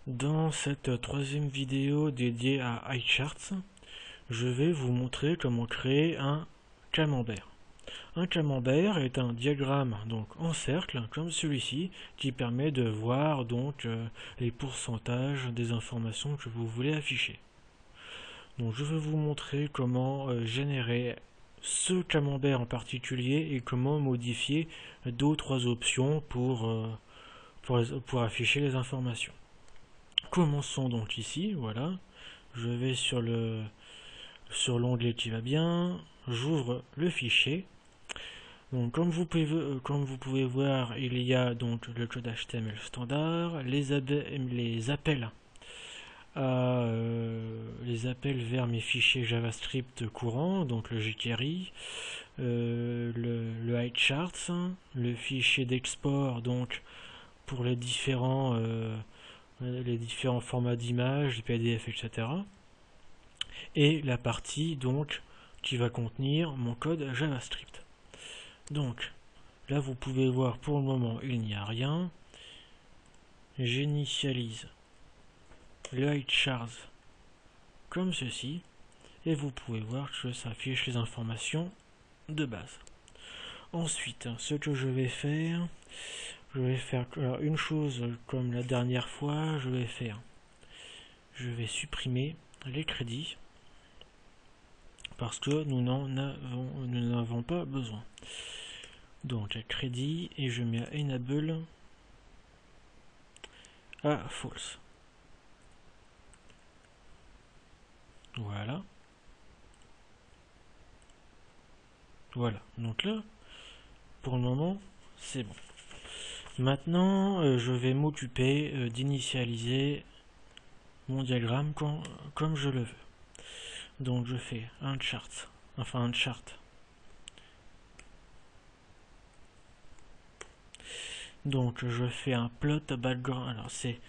Dans cette troisième vidéo dédiée à iCharts, je vais vous montrer comment créer un camembert. Un camembert est un diagramme donc en cercle comme celui-ci qui permet de voir les pourcentages des informations que vous voulez afficher. Donc je vais vous montrer comment générer ce camembert en particulier et comment modifier d'autres options pour afficher les informations. Commençons donc ici, voilà. Je vais sur l'onglet qui va bien, j'ouvre le fichier. Donc comme vous pouvez voir, il y a donc le code HTML standard, les appels vers mes fichiers JavaScript courants, donc le jQuery, le iCharts, le fichier d'export donc pour les différents formats d'images, PDF, etc. Et la partie donc qui va contenir mon code JavaScript. Donc là vous pouvez voir pour le moment il n'y a rien. J'initialise le iCharts comme ceci et vous pouvez voir que ça affiche les informations de base. Ensuite, ce que je vais faire une chose comme la dernière fois, je vais supprimer les crédits parce que nous n'avons pas besoin. Donc crédit et je mets enable à false. Voilà. Voilà. Donc là, pour le moment, c'est bon. Maintenant, je vais m'occuper d'initialiser mon diagramme comme je le veux. Donc je fais un chart. Donc je fais un plot background. Alors c'est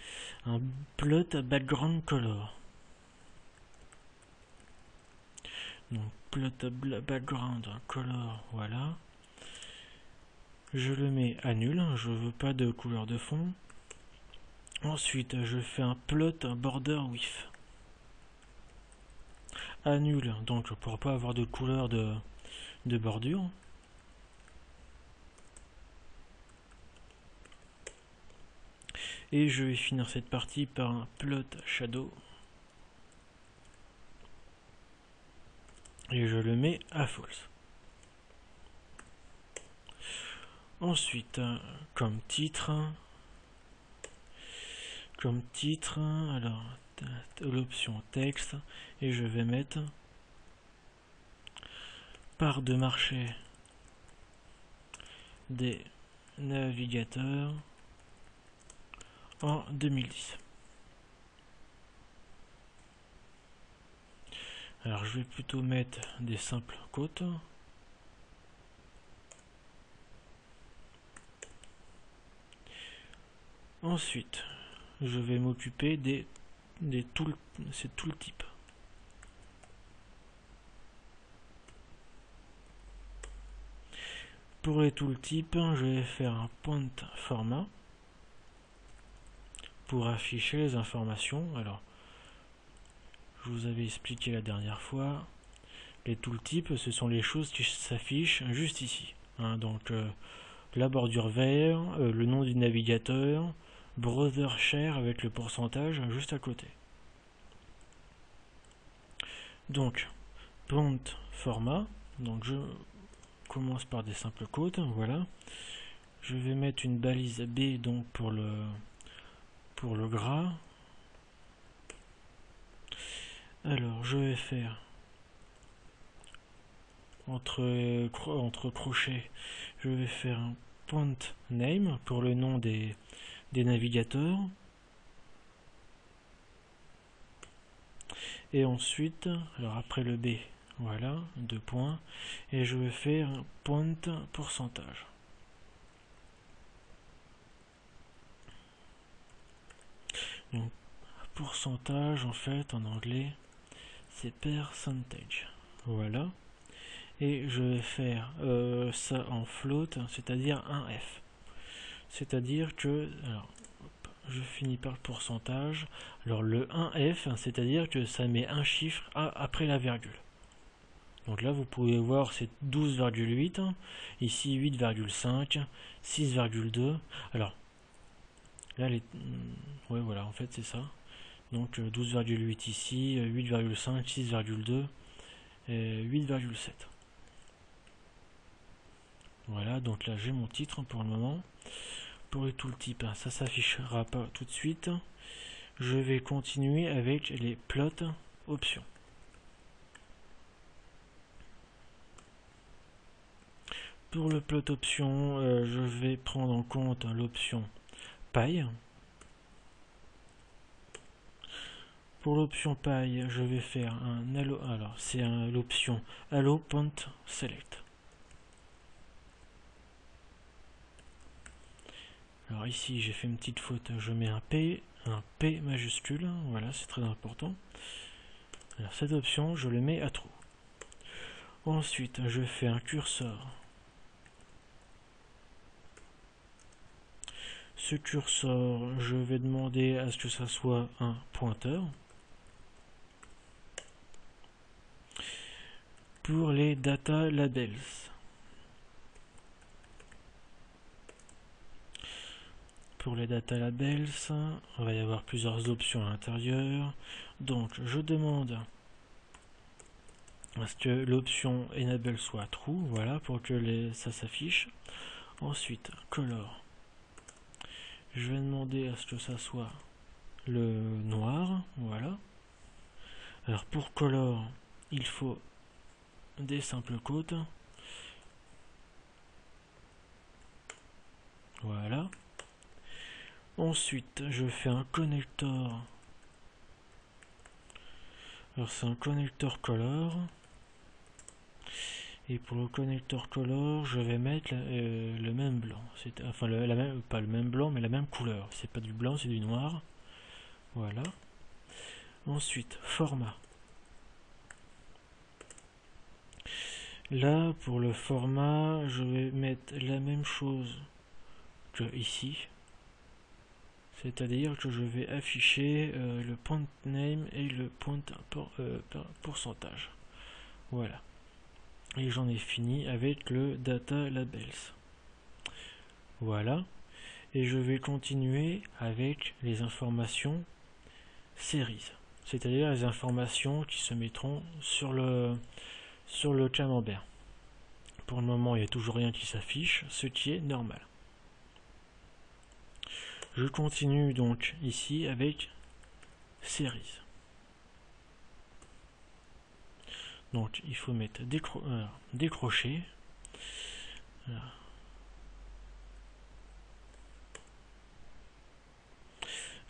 un plot background color. Donc plot background color, voilà. Je le mets à nul, je veux pas de couleur de fond. Ensuite je fais un plot border width à nul, donc pour pas avoir de couleur de bordure. Et je vais finir cette partie par un plot shadow. Et je le mets à false. Ensuite, comme titre, alors l'option texte, et je vais mettre part de marché des navigateurs en 2010. Alors je vais plutôt mettre des simples quotes. Ensuite, je vais m'occuper des tooltips. Pour les tooltips, je vais faire un point format pour afficher les informations. Alors, je vous avais expliqué la dernière fois, les tooltips, ce sont les choses qui s'affichent juste ici. Donc, la bordure vert, le nom du navigateur, browser share avec le pourcentage juste à côté. Donc, point format, donc je commence par des simples quotes, voilà. Je vais mettre une balise B donc pour le gras. Alors je vais faire entre crochets, je vais faire un point name pour le nom des navigateurs. Et ensuite, alors après le B, voilà, 2 points, et je vais faire un point pourcentage. Donc, pourcentage, en fait, en anglais, c'est percentage. Voilà. Et je vais faire ça en float, c'est-à-dire un F. C'est-à-dire que, alors, je finis par le pourcentage. Alors le 1F, c'est-à-dire que ça met un chiffre après la virgule. Donc là, vous pouvez voir, c'est 12,8. Ici, 8,5, 6,2. Alors, là, ouais, voilà, en fait, c'est ça. Donc 12,8 ici, 8,5, 6,2 et 8,7. Voilà, donc là, j'ai mon titre pour le moment. Pour le tooltip, ça s'affichera pas tout de suite. Je vais continuer avec les plots options. Pour le plot option, je vais prendre en compte l'option paille. Pour l'option paille, je vais faire un allo. Alors, c'est l'option allo point select. Alors ici, j'ai fait une petite faute. Je mets un P majuscule. Voilà, c'est très important. Alors cette option, je le mets à true. Ensuite, je fais un curseur. Ce curseur, je vais demander à ce que ça soit un pointeur. Pour les data labels. Pour les data labels, il va y avoir plusieurs options à l'intérieur. Donc, je demande à ce que l'option enable soit true, voilà, pour que ça s'affiche. Ensuite, color. Je vais demander à ce que ça soit le noir, voilà. Alors pour color, il faut des simples quotes. Voilà. Ensuite, je fais un connecteur. Alors c'est un connecteur color. Et pour le connecteur color, je vais mettre le même blanc. Enfin, pas le même blanc, mais la même couleur. C'est pas du blanc, c'est du noir. Voilà. Ensuite, format. Là, pour le format, je vais mettre la même chose que ici. C'est-à-dire que je vais afficher le point name et le point pourcentage. Voilà. Et j'en ai fini avec le data labels. Voilà. Et je vais continuer avec les informations series. C'est-à-dire les informations qui se mettront sur le camembert. Pour le moment, il n'y a toujours rien qui s'affiche, ce qui est normal. Je continue donc ici avec series. Donc il faut mettre décrocher.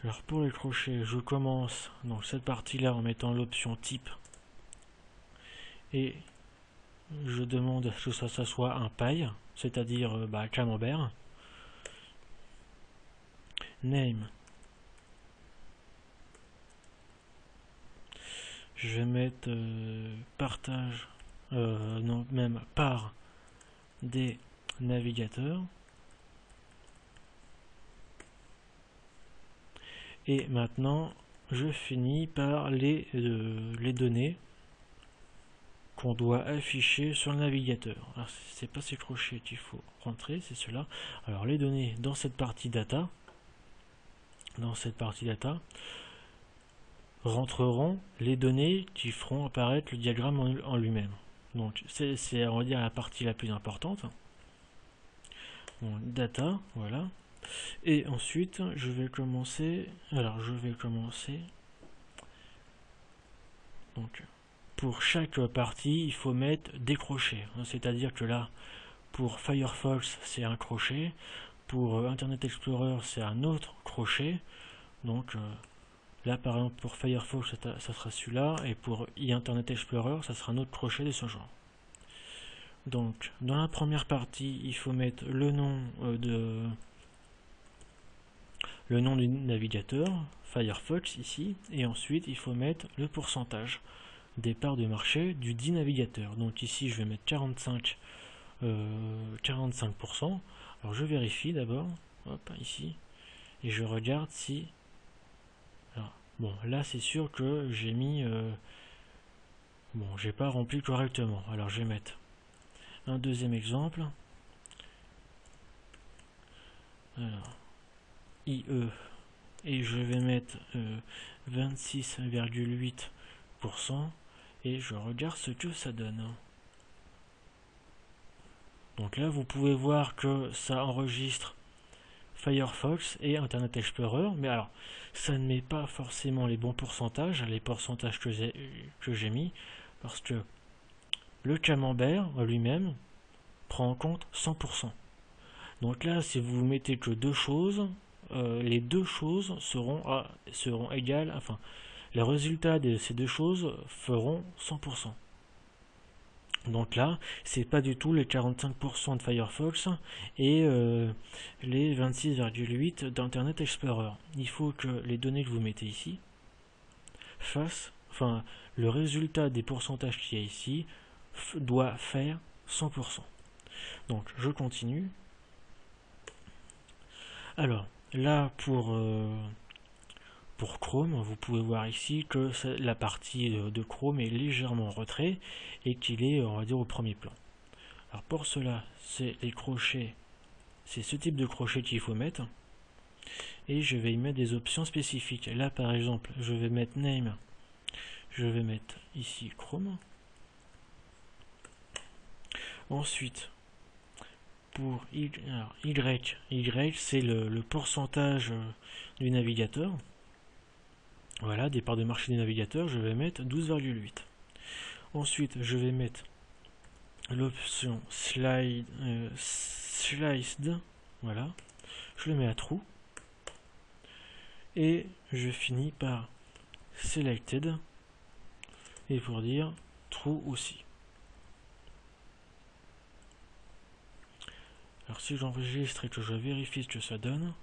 Alors pour les crochets, je commence donc cette partie-là en mettant l'option type. Et je demande que ça soit un paille, c'est-à-dire camembert. Name. Je vais mettre partage, non, même par des navigateurs. Et maintenant, je finis par les données qu'on doit afficher sur le navigateur. Alors, c'est pas ces crochets qu'il faut rentrer, c'est cela. Alors, les données dans cette partie data, rentreront les données qui feront apparaître le diagramme en lui-même. Donc c'est on va dire la partie la plus importante. Bon, data, voilà. Et ensuite je vais commencer. Donc pour chaque partie, il faut mettre des crochets. C'est-à-dire que là, pour Firefox, c'est un crochet. Pour Internet Explorer, c'est un autre crochet. Donc là, par exemple, pour Firefox, ça sera celui-là, et pour Internet Explorer, ça sera un autre crochet de ce genre. Donc, dans la première partie, il faut mettre le nom du navigateur, Firefox ici, et ensuite, il faut mettre le pourcentage des parts de marché du dit navigateur. Donc ici, je vais mettre 45%. Alors, je vérifie d'abord, hop, ici. et je regarde si... Alors, bon, là c'est sûr que j'ai mis... bon, j'ai pas rempli correctement. Alors je vais mettre un deuxième exemple. Alors, IE, et je vais mettre 26,8%, et je regarde ce que ça donne. Donc là, vous pouvez voir que ça enregistre Firefox et Internet Explorer, mais alors, ça ne met pas forcément les bons pourcentages, les pourcentages que j'ai mis, parce que le camembert lui-même prend en compte 100%. Donc là, si vous mettez que deux choses, les deux choses seront égales, enfin, les résultats de ces deux choses feront 100%. Donc là, c'est pas du tout les 45% de Firefox et les 26,8% d'Internet Explorer. Il faut que les données que vous mettez ici fassent, enfin, le résultat des pourcentages qu'il y a ici doit faire 100%. Donc je continue. Alors là, pour Chrome, vous pouvez voir ici que la partie de Chrome est légèrement en retrait et qu'il est, on va dire, au premier plan. Alors pour cela, c'est les crochets, c'est ce type de crochet qu'il faut mettre, et je vais y mettre des options spécifiques. Là par exemple, je vais mettre name, je vais mettre ici Chrome. Ensuite, pour Y c'est le pourcentage du navigateur. Voilà, des parts de marché du navigateur, je vais mettre 12,8. Ensuite, je vais mettre l'option sliced, voilà, je le mets à true. Et je finis par selected, et pour dire true aussi. Alors si j'enregistre et que je vérifie ce que ça donne,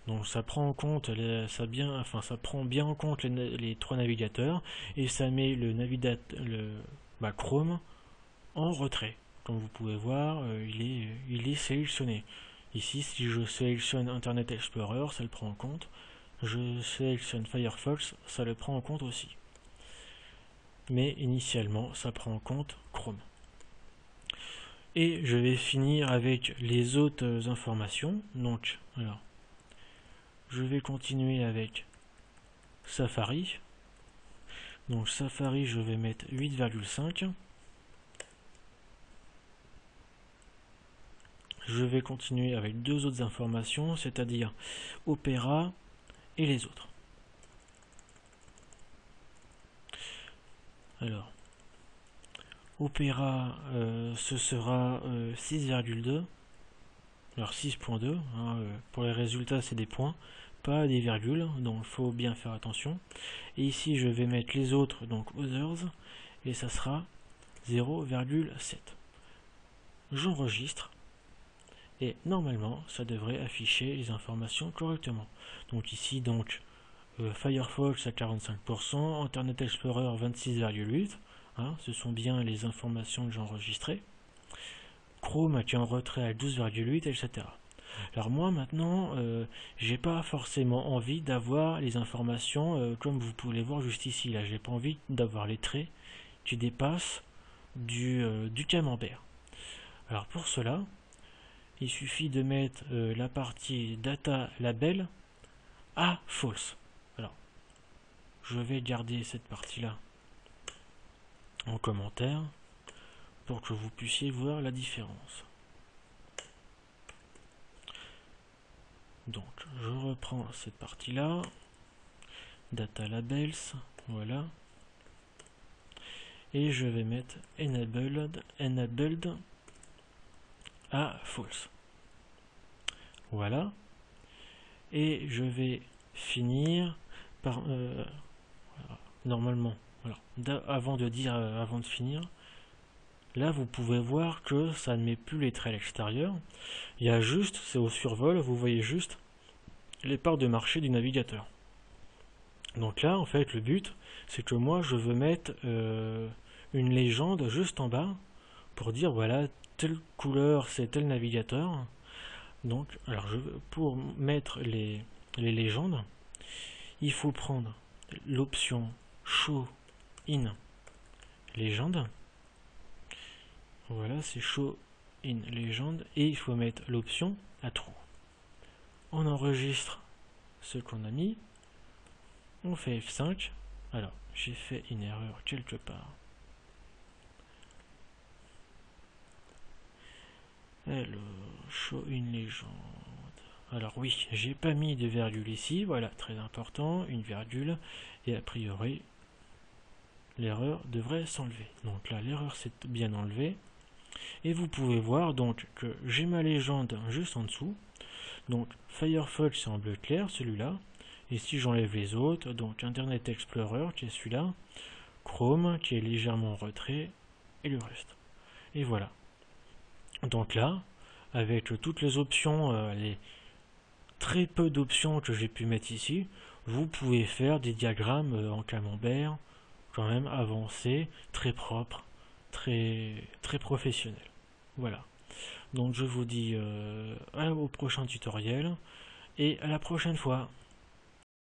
donc ça prend en compte ça prend bien en compte les trois navigateurs, et ça met Chrome en retrait. Comme vous pouvez voir, il est sélectionné. Ici, si je sélectionne Internet Explorer, ça le prend en compte. Je sélectionne Firefox, ça le prend en compte aussi. Mais initialement, ça prend en compte Chrome. Et je vais finir avec les autres informations. Donc, alors, je vais continuer avec Safari. Donc Safari, je vais mettre 8,5. Je vais continuer avec deux autres informations, c'est-à-dire Opera et les autres. Alors, Opera, ce sera 6,2. Alors 6.2, hein, pour les résultats c'est des points, pas des virgules, donc il faut bien faire attention. Et ici je vais mettre les autres, donc others, et ça sera 0,7. J'enregistre, et normalement ça devrait afficher les informations correctement. Donc ici Firefox à 45%, Internet Explorer 26,8%, hein, ce sont bien les informations que j'ai enregistrées. Chrome qui est en retrait à 12,8, etc. Alors moi maintenant, j'ai pas forcément envie d'avoir les informations comme vous pouvez les voir juste ici. Là, j'ai pas envie d'avoir les traits qui dépassent du camembert. Alors pour cela, il suffit de mettre la partie data label à false. Alors, je vais garder cette partie-là en commentaire pour que vous puissiez voir la différence. Donc, je reprends cette partie-là, data labels, voilà, et je vais mettre enabled à false. Voilà, et je vais finir par normalement, voilà, avant de finir. Là, vous pouvez voir que ça ne met plus les traits à l'extérieur. Il y a juste, c'est au survol, vous voyez juste les parts de marché du navigateur. Donc là, en fait, le but, c'est que moi, je veux mettre une légende juste en bas pour dire, voilà, telle couleur, c'est tel navigateur. Donc, alors pour mettre les légendes, il faut prendre l'option Show in légende. Voilà, c'est Show in légende. Et il faut mettre l'option à true. On enregistre ce qu'on a mis. On fait F5. Alors, j'ai fait une erreur quelque part. Alors, Show in légende. Alors oui, j'ai pas mis de virgule ici, voilà, très important, une virgule, et a priori, l'erreur devrait s'enlever. Donc là, l'erreur s'est bien enlevée, et vous pouvez voir donc que j'ai ma légende juste en dessous, donc Firefox c'est en bleu clair, celui-là, et si j'enlève les autres, donc Internet Explorer qui est celui-là, Chrome qui est légèrement en retrait, et le reste. Et voilà. Donc là, avec toutes les options, les très peu d'options que j'ai pu mettre ici, vous pouvez faire des diagrammes en camembert quand même avancés, très propres, très professionnels. Voilà. Donc je vous dis au prochain tutoriel et à la prochaine fois.